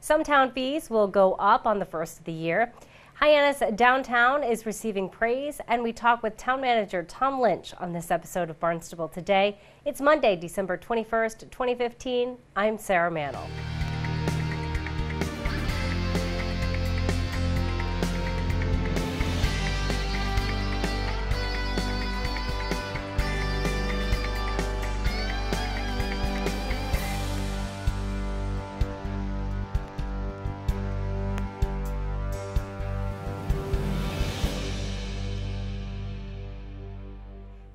Some town fees will go up on the first of the year. Hyannis downtown is receiving praise, and we talk with town manager Tom Lynch on this episode of Barnstable Today. It's Monday, December 21st, 2015. I'm Sarah Mantle.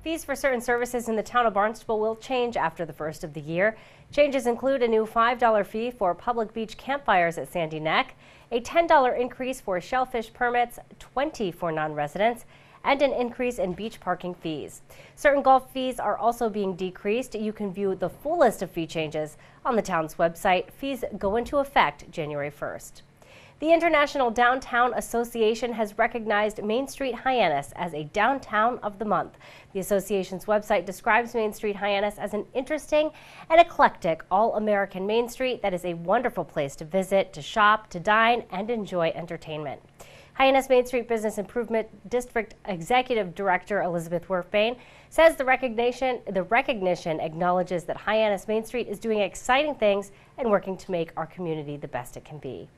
Fees for certain services in the town of Barnstable will change after the first of the year. Changes include a new $5 fee for public beach campfires at Sandy Neck, a $10 increase for shellfish permits, $20 for non-residents, and an increase in beach parking fees. Certain golf fees are also being decreased. You can view the full list of fee changes on the town's website. Fees go into effect January 1st. The International Downtown Association has recognized Main Street Hyannis as a Downtown of the Month. The association's website describes Main Street Hyannis as an interesting and eclectic all-American Main Street that is a wonderful place to visit, to shop, to dine, and enjoy entertainment. Hyannis Main Street Business Improvement District Executive Director Elizabeth Werfbane says the recognition acknowledges that Hyannis Main Street is doing exciting things and working to make our community the best it can be.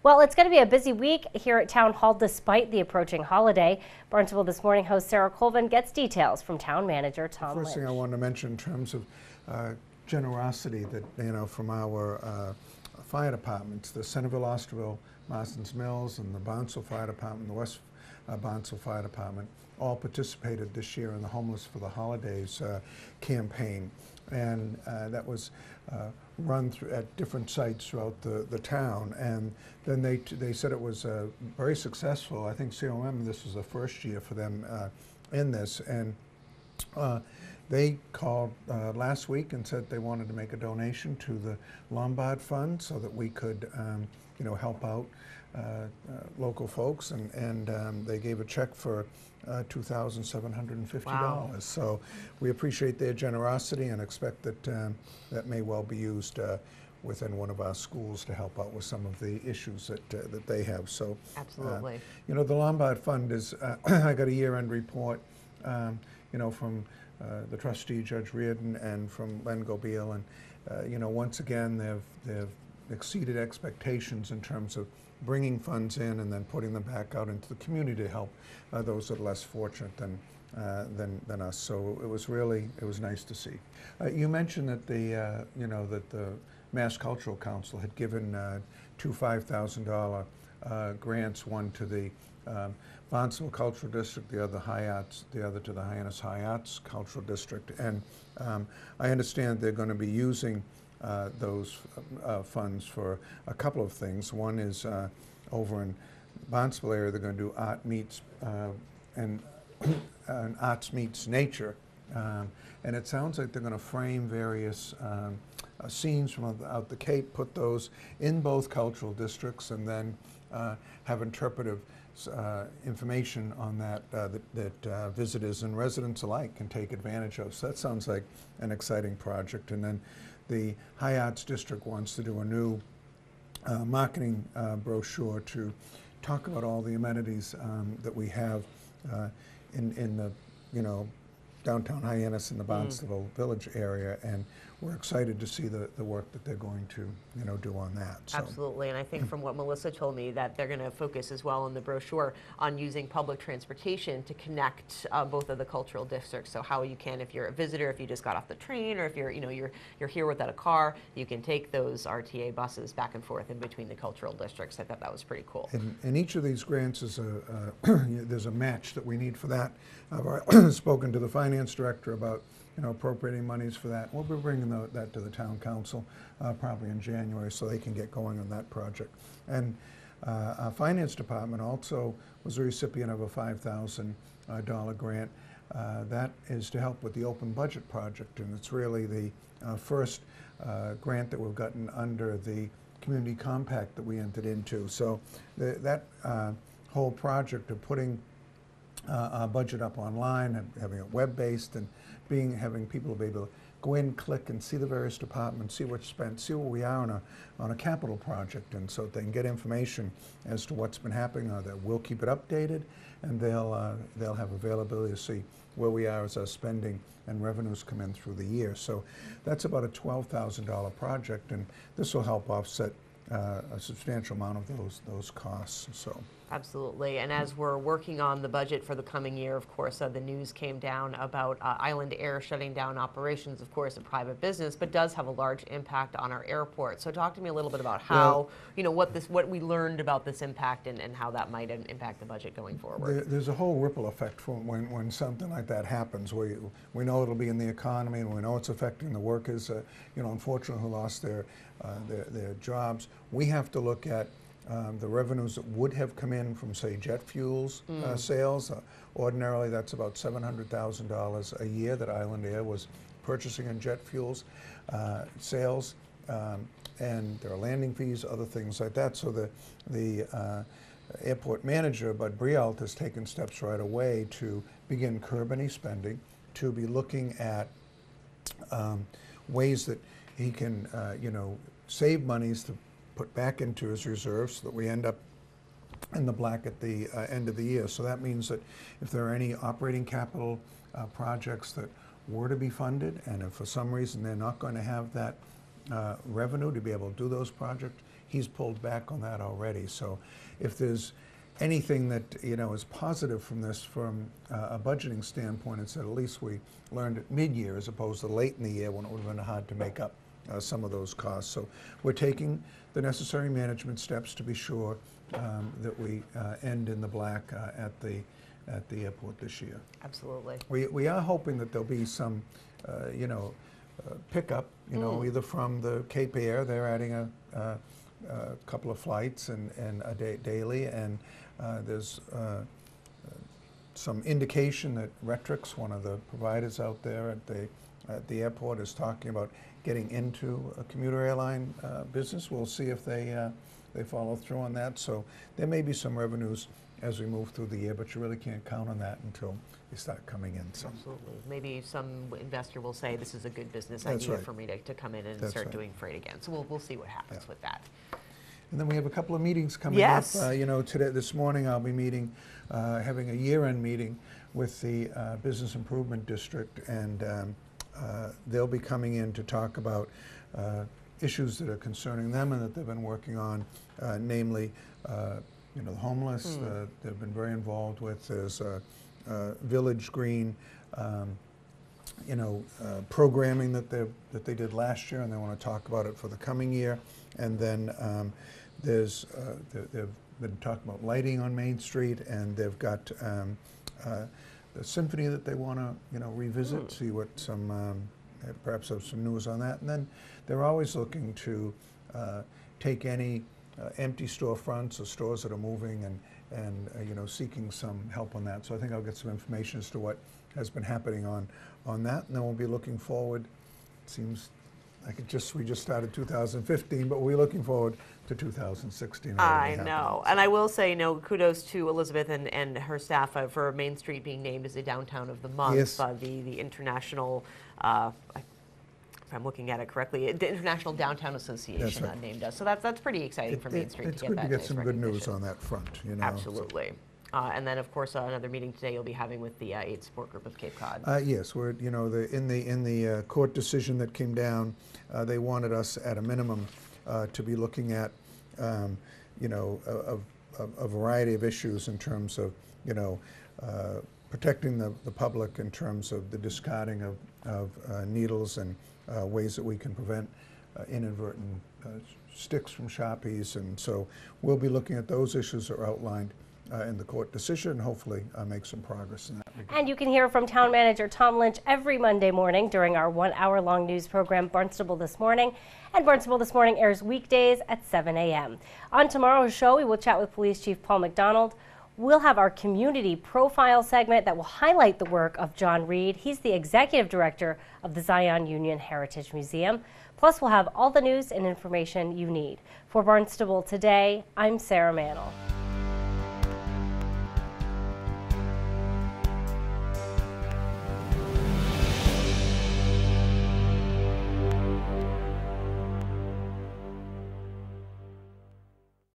Well, it's going to be a busy week here at Town Hall despite the approaching holiday. Barnstable This Morning host Sarah Colvin gets details from Town Manager Tom Lynch. First thing I wanted to mention in terms of generosity that, from our fire departments, the Centerville, Osterville, Marston's Mills, and the Barnstable Fire Department, the West Barnstable Fire Department, all participated this year in the Homeless for the Holidays campaign. And that was run through at different sites throughout the town, and then they said it was very successful. I think COM, this was the first year for them in this, and they called last week and said they wanted to make a donation to the Lombard Fund so that we could help out local folks, and they gave a check for $2,750. Wow. So we appreciate their generosity and expect that that may well be used within one of our schools to help out with some of the issues that they have. So absolutely. The Lombard Fund is, I got a year-end report, from the trustee, Judge Reardon, and from Len Gobeil, and once again, they've exceeded expectations in terms of bringing funds in and then putting them back out into the community to help those that are less fortunate than us. So it was nice to see. You mentioned that that the Mass Cultural Council had given two $5,000 grants, one to the Barnstable Cultural District, the other to the Hyannis High Arts Cultural District, and I understand they're going to be using those funds for a couple of things. One is over in Barnstable area, they're going to do art meets and arts meets nature, and it sounds like they're going to frame various scenes from out the Cape, put those in both cultural districts, and then have interpretive information on that visitors and residents alike can take advantage of. So that sounds like an exciting project. And then the High Arts District wants to do a new marketing brochure to talk about all the amenities that we have in the downtown Hyannis and the Barnstable Village area, and we're excited to see the work that they're going to do on that. So. Absolutely, and I think from what Melissa told me that they're going to focus as well in the brochure on using public transportation to connect both of the cultural districts. So how you can, if you're a visitor, if you just got off the train, or if you're you're here without a car, you can take those RTA buses back and forth in between the cultural districts. I thought that was pretty cool. And each of these grants is there's a match that we need for that. I've spoken to the finance director about appropriating monies for that. We'll be bringing that to the town council probably in January so they can get going on that project. And our finance department also was a recipient of a $5,000 grant. That is to help with the open budget project, and it's really the first grant that we've gotten under the community compact that we entered into. So that whole project of putting our budget up online and having it web-based and having people be able to go in, click, and see the various departments, see what's spent, see where we are on a capital project, and so they can get information as to what's been happening on that. We'll keep it updated, and they'll have availability to see where we are as our spending and revenues come in through the year. So that's about a $12,000 project, and this will help offset a substantial amount of those costs. So. Absolutely, and as we're working on the budget for the coming year, of course, the news came down about Island Air shutting down operations, of course, a private business, but does have a large impact on our airport. So talk to me a little bit about how, what we learned about this impact and how that might impact the budget going forward. There's a whole ripple effect from when something like that happens. We know it'll be in the economy, and we know it's affecting the workers, unfortunately, who lost their jobs. We have to look at the revenues that would have come in from, say, jet fuels sales. Ordinarily, that's about $700,000 a year that Island Air was purchasing in jet fuels sales, and there are landing fees, other things like that. So the airport manager, Bud Brialt, has taken steps right away to begin curb any spending, to be looking at ways that he can, save monies to put back into his reserves so that we end up in the black at the end of the year. So that means that if there are any operating capital projects that were to be funded, and if for some reason they're not going to have that revenue to be able to do those projects, he's pulled back on that already. So if there's anything that is positive from this from a budgeting standpoint, it's that at least we learned at mid-year as opposed to late in the year when it would have been hard to make up some of those costs. So we're taking the necessary management steps to be sure that we end in the black at the airport this year. Absolutely. We are hoping that there'll be some, pickup, either from the Cape Air. They're adding a couple of flights and a day daily, and there's some indication that Retrix, one of the providers out there at the airport, is talking about getting into a commuter airline business. We'll see if they follow through on that. So there may be some revenues as we move through the year, but you really can't count on that until they start coming in. So. Absolutely. Maybe some investor will say this is a good business That's idea right. for me to come in and That's start right. doing freight again. So we'll see what happens with that. And then we have a couple of meetings coming Yes. up. This morning I'll be meeting, having a year-end meeting with the Business Improvement District, and they'll be coming in to talk about issues that are concerning them and that they've been working on, namely, the homeless. They've been very involved with. There's Village Green, programming that they did last year, and they want to talk about it for the coming year. And then they've been talking about lighting on Main Street, and they've got the symphony that they want to revisit, see what perhaps have some news on that. And then they're always looking to take any empty storefronts or stores that are moving and seeking some help on that. So I think I'll get some information as to what has been happening on that, and then we'll be looking forward. It seems like we just started 2015, but we're looking forward to 2016. I know, and I will say, kudos to Elizabeth and her staff for Main Street being named as the downtown of the month. Yes. The international, if I'm looking at it correctly, the International Downtown Association That's right. named us. So that's pretty exciting for Main Street it's to get good that to get nice some good news recognition. on that front. Absolutely. And then, of course, another meeting today you'll be having with the AIDS Support Group of Cape Cod. Yes, we're in the court decision that came down, they wanted us at a minimum to be looking at a variety of issues in terms of protecting the public in terms of the discarding of needles and ways that we can prevent inadvertent sticks from shoppies, and so we'll be looking at those issues that are outlined in the court decision, and hopefully make some progress in that regard. And you can hear from Town Manager Tom Lynch every Monday morning during our 1-hour-long news program, Barnstable This Morning. And Barnstable This Morning airs weekdays at 7 a.m. On tomorrow's show, we will chat with Police Chief Paul McDonald. We'll have our community profile segment that will highlight the work of John Reed. He's the executive director of the Zion Union Heritage Museum. Plus, we'll have all the news and information you need. For Barnstable Today, I'm Sarah Mantle.